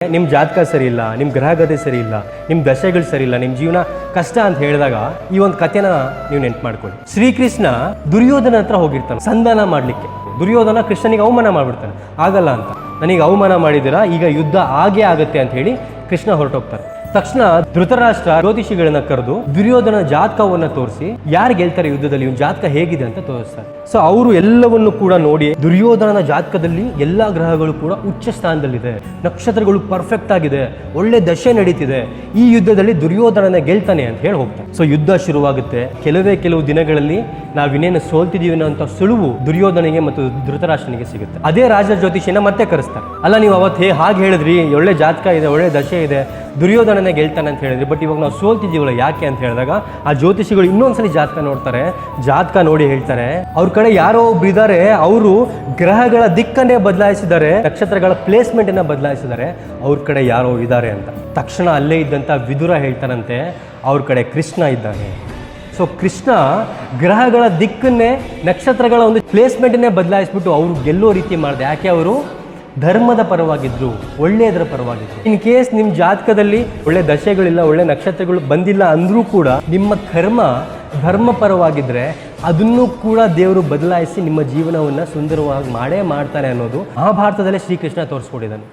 ನಿಮ್ಮ ಜಾತಕ ಸರಿ ಇಲ್ಲ, ನಿಮ್ಮ ಗ್ರಹಗತಿ ಸರಿ ಇಲ್ಲ, ನಿಮ್ಮ ದಶೆಗಳು ಸರಿ ಇಲ್ಲ, ನಿಮ್ಮ ಜೀವನ ಕಷ್ಟ ಅಂತ ಹೇಳಿದಾಗ ಈ ಒಂದು ಕಥೆನ ನೀವು ನೆನ್ಪು ಮಾಡ್ಕೊಳ್ಳಿ. ಶ್ರೀಕೃಷ್ಣ ದುರ್ಯೋಧನ ಹತ್ರ ಹೋಗಿರ್ತಾನೆ ಸಂಧಾನ ಮಾಡಲಿಕ್ಕೆ. ದುರ್ಯೋಧನ ಕೃಷ್ಣನಿಗೆ ಅವಮಾನ ಮಾಡಿಬಿಡ್ತಾನೆ. ಆಗಲ್ಲ ಅಂತ, ನನಗೆ ಅವಮಾನ ಮಾಡಿದ್ದೀರಾ, ಈಗ ಯುದ್ಧ ಆಗೇ ಆಗುತ್ತೆ ಅಂತ ಹೇಳಿ ಕೃಷ್ಣ ಹೊರಟೋಗ್ತಾರೆ. ತಕ್ಷಣ ಧೃತರಾಷ್ಟ್ರ ಜ್ಯೋತಿಷಿಗಳನ್ನ ಕರೆದು ದುರ್ಯೋಧನ ಜಾತಕವನ್ನ ತೋರಿಸಿ ಯಾರು ಗೆಲ್ತಾರೆ ಯುದ್ಧದಲ್ಲಿ, ಇವ್ನ ಜಾತಕ ಹೇಗಿದೆ ಅಂತ ತೋರಿಸ್ತಾರೆ. ಸೊ ಅವರು ಎಲ್ಲವನ್ನು ಕೂಡ ನೋಡಿ ದುರ್ಯೋಧನನ ಜಾತಕದಲ್ಲಿ ಎಲ್ಲಾ ಗ್ರಹಗಳು ಕೂಡ ಉಚ್ಚ ಸ್ಥಾನದಲ್ಲಿದೆ, ನಕ್ಷತ್ರಗಳು ಪರ್ಫೆಕ್ಟ್ ಆಗಿದೆ, ಒಳ್ಳೆ ದಶೆ ನಡೀತಿದೆ, ಈ ಯುದ್ಧದಲ್ಲಿ ದುರ್ಯೋಧನನ ಗೆಲ್ತಾನೆ ಅಂತ ಹೇಳಿ ಹೋಗ್ತಾರೆ. ಸೊ ಯುದ್ಧ ಶುರುವಾಗುತ್ತೆ. ಕೆಲವು ದಿನಗಳಲ್ಲಿ ನಾವಿನ್ನೇನು ಸೋಲ್ತಿದೀವಿ ಅಂತ ಸುಳುವು ದುರ್ಯೋಧನಿಗೆ ಮತ್ತು ಧೃತರಾಷ್ಟ್ರನಿಗೆ ಸಿಗುತ್ತೆ. ಅದೇ ರಾಜ ಜ್ಯೋತಿಷಿನ ಮತ್ತೆ ಕರೆಸ್ತಾರೆ. ಅಲ್ಲ, ನೀವು ಅವತ್ತು ಹಾಗೆ ಹೇಳಿದ್ರಿ, ಒಳ್ಳೆ ಜಾತಕ ಇದೆ, ಒಳ್ಳೆ ದಶೆ ಇದೆ, ದುರ್ಯೋಧನನೇ ಗೆಲ್ತಾನೆ ಅಂತ ಹೇಳಿದ್ರಿ, ಬಟ್ ಇವಾಗ ನಾವು ಸೋಲ್ತಿದ್ದೀವಲ್ಲ ಯಾಕೆ ಅಂತ ಹೇಳಿದಾಗ ಆ ಜ್ಯೋತಿಷಿಗಳು ಇನ್ನೊಂದ್ಸಲಿ ಜಾತಕ ನೋಡ್ತಾರೆ. ಜಾತಕ ನೋಡಿ ಹೇಳ್ತಾರೆ, ಅವ್ರ ಕಡೆ ಯಾರೋ ಒಬ್ರು ಇದ್ದಾರೆ, ಅವರು ಗ್ರಹಗಳ ದಿಕ್ಕನ್ನೇ ಬದಲಾಯಿಸಿದ್ದಾರೆ, ನಕ್ಷತ್ರಗಳ ಪ್ಲೇಸ್ಮೆಂಟ್ ಅನ್ನ ಬದಲಾಯಿಸಿದ್ದಾರೆ, ಅವ್ರ ಕಡೆ ಯಾರೋ ಇದ್ದಾರೆ ಅಂತ. ತಕ್ಷಣ ಅಲ್ಲೇ ಇದ್ದಂತ ವಿದುರ ಹೇಳ್ತಾರಂತೆ, ಅವ್ರ ಕಡೆ ಕೃಷ್ಣ ಇದ್ದಾನೆ. ಸೊ ಕೃಷ್ಣ ಗ್ರಹಗಳ ದಿಕ್ಕನ್ನೇ, ನಕ್ಷತ್ರಗಳ ಒಂದು ಪ್ಲೇಸ್ಮೆಂಟನ್ನೇ ಬದಲಾಯಿಸ್ಬಿಟ್ಟು ಅವರು ಗೆಲ್ಲೋ ರೀತಿ ಮಾಡಿದೆ. ಯಾಕೆ? ಅವರು ಧರ್ಮದ ಪರವಾಗಿದ್ರು, ಒಳ್ಳೆಯದರ ಪರವಾಗಿದ್ರು. ಇನ್ ಕೇಸ್ ನಿಮ್ಮ ಜಾತಕದಲ್ಲಿ ಒಳ್ಳೆ ದಶೆಗಳಿಲ್ಲ, ಒಳ್ಳೆ ನಕ್ಷತ್ರಗಳು ಬಂದಿಲ್ಲ ಅಂದ್ರೂ ಕೂಡ ನಿಮ್ಮ ಕರ್ಮ ಧರ್ಮ ಪರವಾಗಿದ್ರೆ ಅದನ್ನು ಕೂಡ ದೇವರು ಬದಲಾಯಿಸಿ ನಿಮ್ಮ ಜೀವನವನ್ನು ಸುಂದರವಾಗಿ ಮಾಡೇ ಮಾಡ್ತಾನೆ ಅನ್ನೋದು ಮಹಾಭಾರತದಲ್ಲೇ ಶ್ರೀಕೃಷ್ಣ ತೋರಿಸ್ಕೊಟ್ಟಿದ್ದಾನೆ.